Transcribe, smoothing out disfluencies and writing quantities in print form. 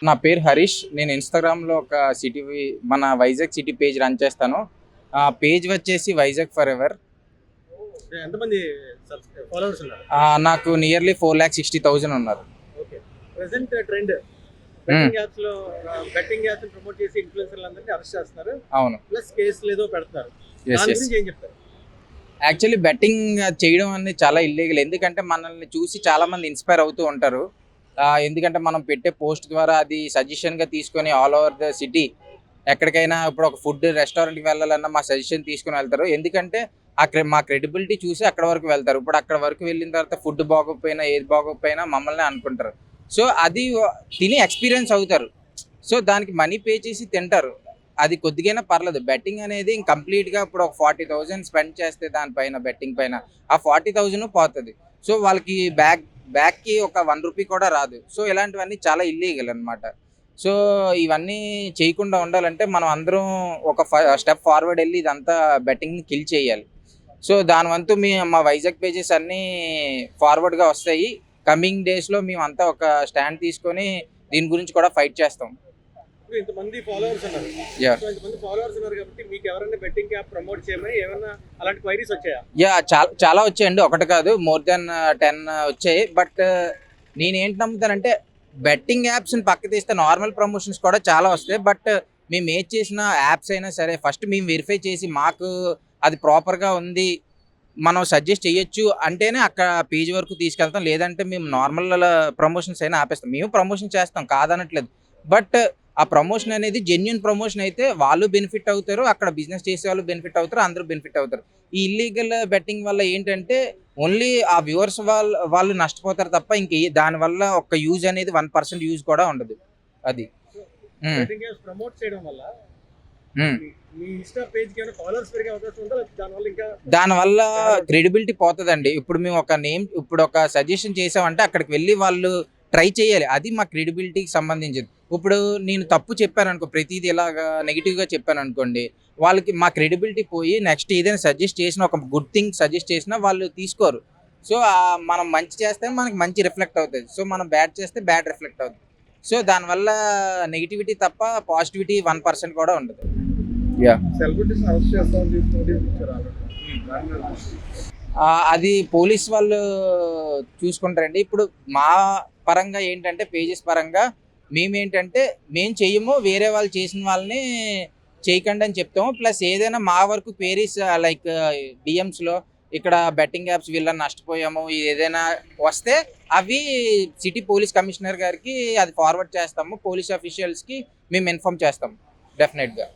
నా పేరు హరీష్. నేను ఇన్‌స్టాగ్రామ్‌లో ఒక సిటీ మన వైజాగ్ సిటీ పేజ్ రన్ చేస్తాను. ఆ పేజ్ వచ్చేసి వైజాగ్ ఫర్ ఎవర్. ఎంతమంది ఫాలోవర్స్ ఉన్నారు? నాకు నియర్లీ 4,60,000 ఉన్నారు. ఓకే. ప్రెజెంట్ ట్రెండ్ హ్మ్. బెట్టింగ్ యాప్స్ ప్రమోట్ చేసి ఇన్‌ఫ్లుయెన్సర్‌లందరినీ అరెస్ట్ చేస్తున్నారు. అవును. ప్లస్ కేసులు ఏదో పెడుతున్నారు. యెస్. దాని యెస్. గురించి ఏం చెప్తారు? యాక్చువల్లీ బెట్టింగ్ చేయడం అనేది చాలా ఇల్లీగల్. ఎందుకంటే మనల్ని చూసి చాలామంది ఇన్‌స్పైర్ అవుతూ ఉంటారు. ఎందుకంటే మనం పెట్టే పోస్ట్ ద్వారా అది సజెషన్‌గా తీసుకొని ఆల్ ఓవర్ ద సిటీ ఎక్కడికైనా ఇప్పుడు ఒక ఫుడ్ రెస్టారెంట్‌కి వెళ్ళాలన్నా మా సజెషన్ తీసుకొని వెళ్తారు. ఎందుకంటే మా క్రెడిబిలిటీ చూసి అక్కడి వరకు వెళ్తారు. ఇప్పుడు అక్కడి వరకు వెళ్ళిన తర్వాత ఫుడ్ బాగోకపోయినా, ఏది బాగోకపోయినా మమ్మల్నే అనుకుంటారు. సో, అది తిని ఎక్స్‌పీరియన్స్ అవుతారు. సో, దానికి మనీ పే చేసి తింటారు. అది కొద్దిగైనా పర్లేదు. బెట్టింగ్ అనేది కంప్లీట్‌గా ఇప్పుడు ఒక 40,000 స్పెండ్ చేస్తే దానిపైన బెట్టింగ్ పైన ఆ 40,000 పోతది. సో, వాళ్ళకి బ్యాక్‌కి ఒక రూ. 1 కూడా రాదు. సో, ఇలాంటివన్నీ చాలా ఇల్లీగల్ అన్నమాట. సో, ఇవన్నీ చేయకుండా ఉండాలంటే మనం అందరం ఒక స్టెప్ ఫార్వర్డ్ ఎళ్లి ఇదంతా బెట్టింగ్‌ని కిల్ చేయాలి. సో, దాని వంతు మా వైజాగ్ పేజెస్ అన్నీ ఫార్వర్డ్‌గా వస్తాయి. కమింగ్ డేస్‌లో మేమంతా ఒక స్టాండ్ తీసుకొని దీని గురించి కూడా ఫైట్ చేస్తాం. ఇప్పుడు ఇంతమంది ఫాలోవర్స్ ఉన్నారు. యాహ్! సో ఇంతమంది ఫాలోవర్స్ ఉన్నారు కాబట్టి మీకు ఎవరైనా బెట్టింగ్ యాప్ ప్రమోట్ చేయమని ఏమన్నా అలాంటి క్వైరీస్ వచ్చాయా? చాలా వచ్చాయండి. ఒకటి కాదు, మోర్ దెన్ 10 వచ్చాయి. బట్ నేనేంటి నమ్ముతానంటే బెట్టింగ్ యాప్స్‌ని పక్కకు తీస్తే నార్మల్ ప్రమోషన్స్ కూడా చాలా వస్తాయి. బట్ మేము ఏది చేసినా యాప్స్ అయినా సరే ఫస్ట్ మేము వెరిఫై చేసి మాకు అది ప్రాపర్‌గా ఉంది, మనం సజెస్ట్ చేయొచ్చు అంటేనే అక్కడ పేజ్ వరకు తీసుకెళ్తాం. లేదంటే మేము నార్మల్ ప్రమోషన్స్ అయినా ఆపేస్తాం. మేము ప్రమోషన్ చేస్తాం కాదనట్లేదు. బట్ ఆ ప్రమోషన్ అనేది జెన్యూన్ ప్రమోషన్ అయితే వాళ్ళు బెనిఫిట్ అవుతారు. అక్కడ బిజినెస్ చేసేవాళ్ళు బెనిఫిట్ అవుతారు. అందరూ బెనిఫిట్ అవుతారు. ఈ ఇల్లీగల్ బెట్టింగ్ వల్ల ఏంటంటే ఓన్లీ ఆ వ్యూవర్స్ వాళ్ళు నష్టపోతారు తప్ప దానివల్ల ఒక యూజ్ అనేది 1% యూజ్ కూడా ఉండదు. అది. హ్మ్. బెట్టింగ్ యాప్స్ ప్రమోట్ చేయడం వల్ల హ్మ్. మీ ఇన్‌స్టా పేజ్‌కి ఏమైనా ఫాలోవర్స్ పెరిగే అవకాశం ఉందా? లేకపోతే దానివల్ల ఇంకా దానివల్ల క్రెడిబిలిటీ పోతదండి. ఇప్పుడు మేము ఇప్పుడు ఒక సజెషన్ చేసామంటే అక్కడికి వెళ్లి వాళ్ళు ట్రై చేయాలి. అది మా క్రెడిబిలిటీకి సంబంధించింది. ఇప్పుడు నేను తప్పు చెప్పాననుకో, ప్రతీది ఇలాగా నెగెటివ్‌గా చెప్పాననుకోండి, వాళ్ళకి మా క్రెడిబిలిటీ పోయి నెక్స్ట్ ఏదైనా సజెస్ట్ చేసినా, ఒక గుడ్ థింగ్ సజెస్ట్ చేసినా వాళ్ళు తీసుకోరు. సో, మనం మంచి చేస్తే మనకి మంచి రిఫ్లెక్ట్ అవుతది. సో, మనం బ్యాడ్ చేస్తే బ్యాడ్ రిఫ్లెక్ట్ అవుతది. సో, దానివల్ల నెగటివిటీ తప్ప పాజిటివిటీ 1% కూడా ఉండదు. యాహ్! సెలబ్రిటీస్ అరెస్ట్ చేస్తామని చెప్పి నోటీస్ ఇచ్చారు ఆల్రెడీ. అది పోలీస్ వాళ్ళు చూసుకుంటారండి. ఇప్పుడు మా పరంగా ఏంటంటే పేజెస్ పరంగా మేమేంటంటే మేము చెయ్యము. వేరే వాళ్ళు చేసిన వాళ్ళని చేయకండి అని చెప్తాము. ప్లస్ ఏదైనా మా వరకు క్వెరీస్ లైక్ డీఎమ్స్‌లో ఇక్కడ బెట్టింగ్ యాప్స్ వీళ్ళని నష్టపోయాము, ఏదైనా వస్తే అవి సిటీ పోలీస్ కమిషనర్ గారికి అది ఫార్వర్డ్ చేస్తాము. పోలీస్ అఫీషియల్స్‌కి మేము ఇన్ఫార్మ్ చేస్తాం డెఫినెట్‌గా.